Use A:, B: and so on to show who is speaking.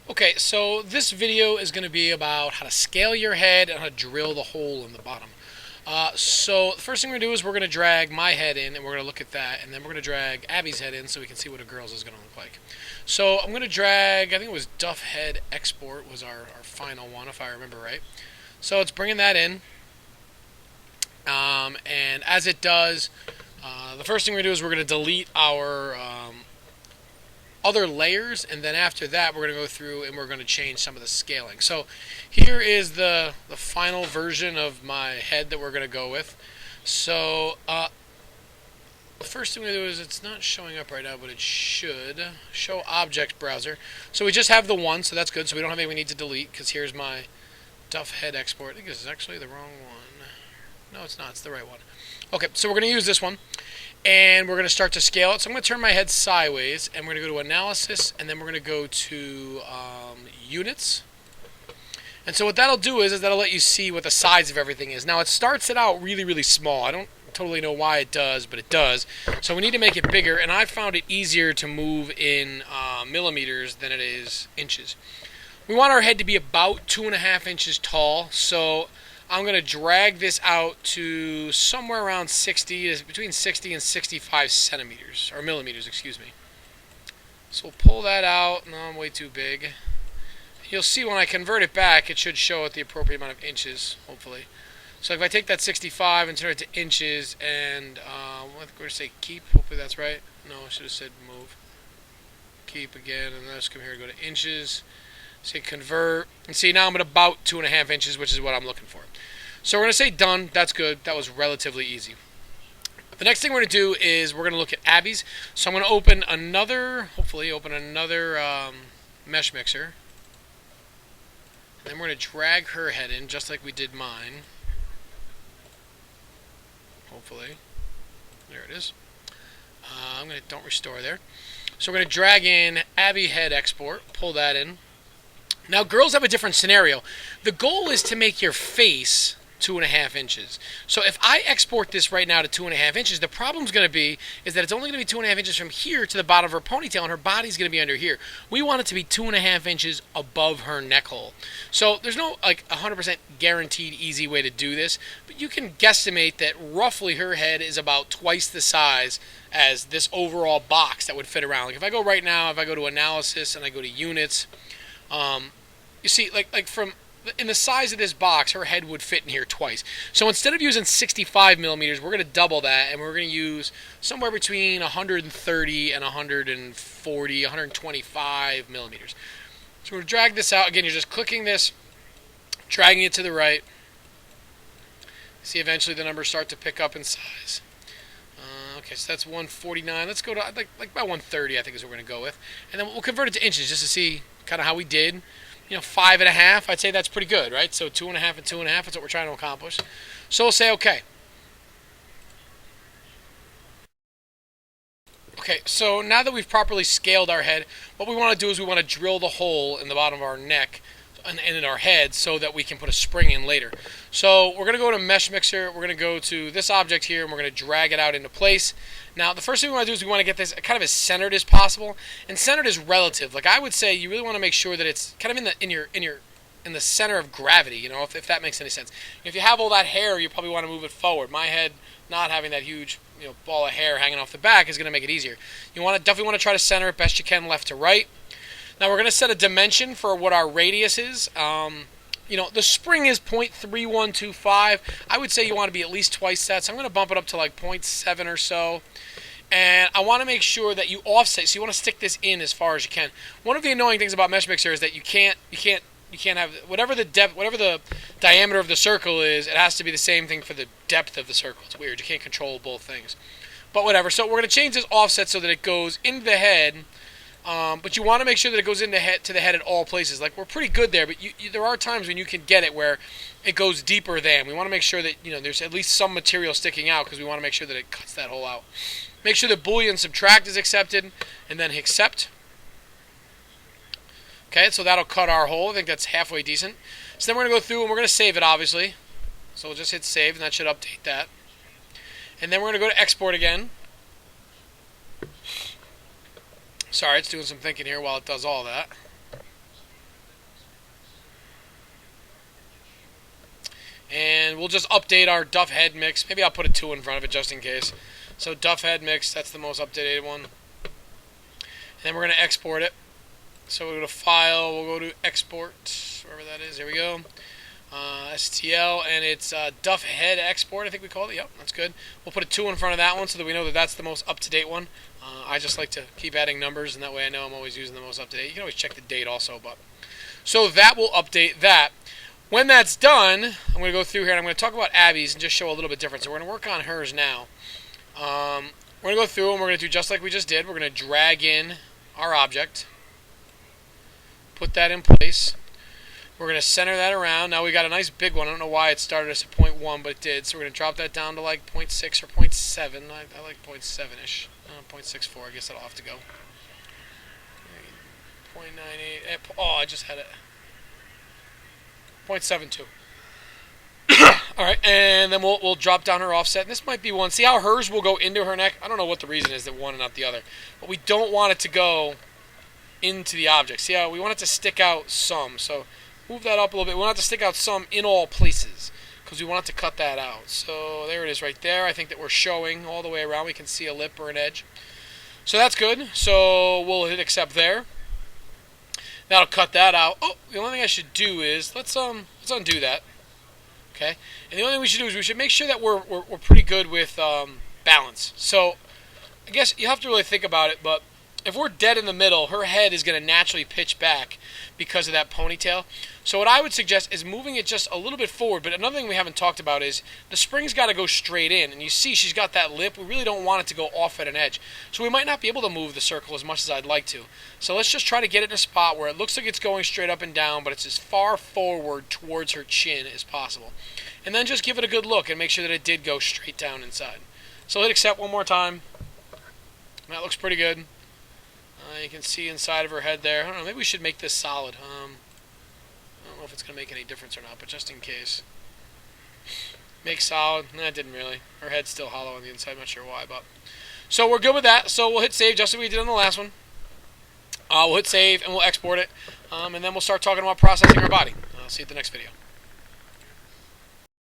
A: Okay, so this video is going to be about how to scale your head and how to drill the hole in the bottom. So the first thing we're going to do is we're going to drag my head in and we're going to look at that, and then we're going to drag Abby's head in so we can see what a girl's is going to look like. So I'm going to drag, I think it was Duff Head Export was our final one if I remember right. So it's bringing that in, and as it does, the first thing we're going to do is we're going to delete our other layers, and then after that we're going to go through and we're going to change some of the scaling. So here is the final version of my head that we're going to go with. So the first thing we do is it's not showing up right now, but it should show object browser. So we just have the one, so that's good. So we don't have anything we need to delete, because here's my Duff Head Export. I think this is actually the wrong one. No, it's not. It's the right one. Okay, so we're going to use this one, and we're going to start to scale it. So I'm going to turn my head sideways, and we're going to go to Analysis, and then we're going to go to Units. And so what that'll do is that'll let you see what the size of everything is. Now, it starts it out really, really small. I don't totally know why it does, but it does. So we need to make it bigger, and I found it easier to move in millimeters than it is inches. We want our head to be about 2.5 inches tall, so I'm going to drag this out to somewhere around between 60 and 65 centimeters, or millimeters, excuse me. So we'll pull that out. No, I'm way too big. You'll see when I convert it back, it should show it the appropriate amount of inches, hopefully. So if I take that 65 and turn it to inches, and we're going to say keep, hopefully that's right. No, I should have said move. Keep again, and let's come here and go to inches. Say convert, and see now I'm at about 2.5 inches, which is what I'm looking for. So we're going to say done. That's good. That was relatively easy. The next thing we're going to do is we're going to look at Abby's. So I'm going to open another, hopefully open another meshmixer. And then we're going to drag her head in just like we did mine. Hopefully. There it is. I'm going to don't restore there. So we're going to drag in Abby head export, pull that in. Now, girls have a different scenario. The goal is to make your face 2.5 inches. So if I export this right now to 2.5 inches, the problem's going to be is that it's only going to be 2.5 inches from here to the bottom of her ponytail, and her body's going to be under here. We want it to be 2.5 inches above her neck hole. So there's no like 100% guaranteed easy way to do this, but you can guesstimate that roughly her head is about twice the size as this overall box that would fit around. Like if I go right now, if I go to Analysis and I go to Units, you see, like from in the size of this box, her head would fit in here twice. So instead of using 65 millimeters, we're going to double that, and we're going to use somewhere between 130 and 140, 125 millimeters. So we're going to drag this out. Again, you're just clicking this, dragging it to the right. See, eventually the numbers start to pick up in size. Okay, so that's 149. Let's go to like about 130, I think is what we're going to go with. And then we'll convert it to inches just to see kind of how we did. 5.5, I'd say that's pretty good, right? So 2.5 and 2.5, that's what we're trying to accomplish. So we'll say okay. Okay, so now that we've properly scaled our head, what we want to do is we want to drill the hole in the bottom of our neck and in our head so that we can put a spring in later. So we're going to go to meshmixer, we're going to go to this object here, and we're going to drag it out into place. Now the first thing we want to do is we want to get this kind of as centered as possible, and centered is relative. Like I would say, you really want to make sure that it's kind of in the center of gravity. If that makes any sense. If you have all that hair, you probably want to move it forward. My head not having that huge ball of hair hanging off the back is going to make it easier. You definitely want to try to center it best you can, left to right. Now we're going to set a dimension for what our radius is. The spring is 0.3125. I would say you want to be at least twice that, so I'm going to bump it up to like 0.7 or so. And I want to make sure that you offset, so you want to stick this in as far as you can. One of the annoying things about meshmixer is that you can't have whatever the depth, whatever the diameter of the circle is, it has to be the same thing for the depth of the circle. It's weird. You can't control both things. But whatever. So we're going to change this offset so that it goes into the head. But you want to make sure that it goes to the head at all places. Like we're pretty good there, but there are times when you can get it where it goes deeper than. We want to make sure that there's at least some material sticking out because we want to make sure that it cuts that hole out. Make sure the Boolean subtract is accepted, and then accept. Okay, so that'll cut our hole. I think that's halfway decent. So then we're going to go through and we're going to save it, obviously. So we'll just hit save, and that should update that. And then we're going to go to export again. Sorry, it's doing some thinking here while it does all that. And we'll just update our Duff head mix. Maybe I'll put a 2 in front of it just in case. So Duff head mix, that's the most up-to-date one. And then we're going to export it. So we'll go to File, we'll go to Export, wherever that is. There we go. STL, and it's Duff head export, I think we called it. Yep, that's good. We'll put a 2 in front of that one so that we know that that's the most up-to-date one. I just like to keep adding numbers, and that way I know I'm always using the most up-to-date. You can always check the date also. So that will update that. When that's done, I'm going to go through here and I'm going to talk about Abby's and just show a little bit different. So we're going to work on hers now. We're going to go through and we're going to do just like we just did. We're going to drag in our object, put that in place. We're going to center that around. Now we got a nice big one. I don't know why it started as a 0.1, but it did. So we're going to drop that down to like 0.6 or 0.7. I like 0.7-ish. 0.64, I guess that'll have to go. 0.98. Oh, I just had it. 0.72. Alright, and then we'll drop down her offset. And this might be one. See how hers will go into her neck? I don't know what the reason is that one and not the other. But we don't want it to go into the object. See how we want it to stick out some. So move that up a little bit. We want it to stick out some in all places because we want it to cut that out. So there it is right there. I think that we're showing all the way around. We can see a lip or an edge. So that's good. So we'll hit accept there. That'll cut that out. Oh, the only thing I should do is let's undo that. Okay, and the only thing we should do is we should make sure that we're pretty good with balance. So I guess you have to really think about it, but if we're dead in the middle, her head is going to naturally pitch back because of that ponytail. So what I would suggest is moving it just a little bit forward. But another thing we haven't talked about is the spring's got to go straight in. And you see she's got that lip. We really don't want it to go off at an edge. So we might not be able to move the circle as much as I'd like to. So let's just try to get it in a spot where it looks like it's going straight up and down, but it's as far forward towards her chin as possible. And then just give it a good look and make sure that it did go straight down inside. So hit accept one more time. That looks pretty good. You can see inside of her head there. I don't know, maybe we should make this solid. I don't know if it's going to make any difference or not, but just in case. Make solid. Nah, it didn't really. Her head's still hollow on the inside. I'm not sure why, but... So we're good with that. So we'll hit save just like we did on the last one. We'll hit save and we'll export it. And then we'll start talking about processing our body. I'll see you at the next video.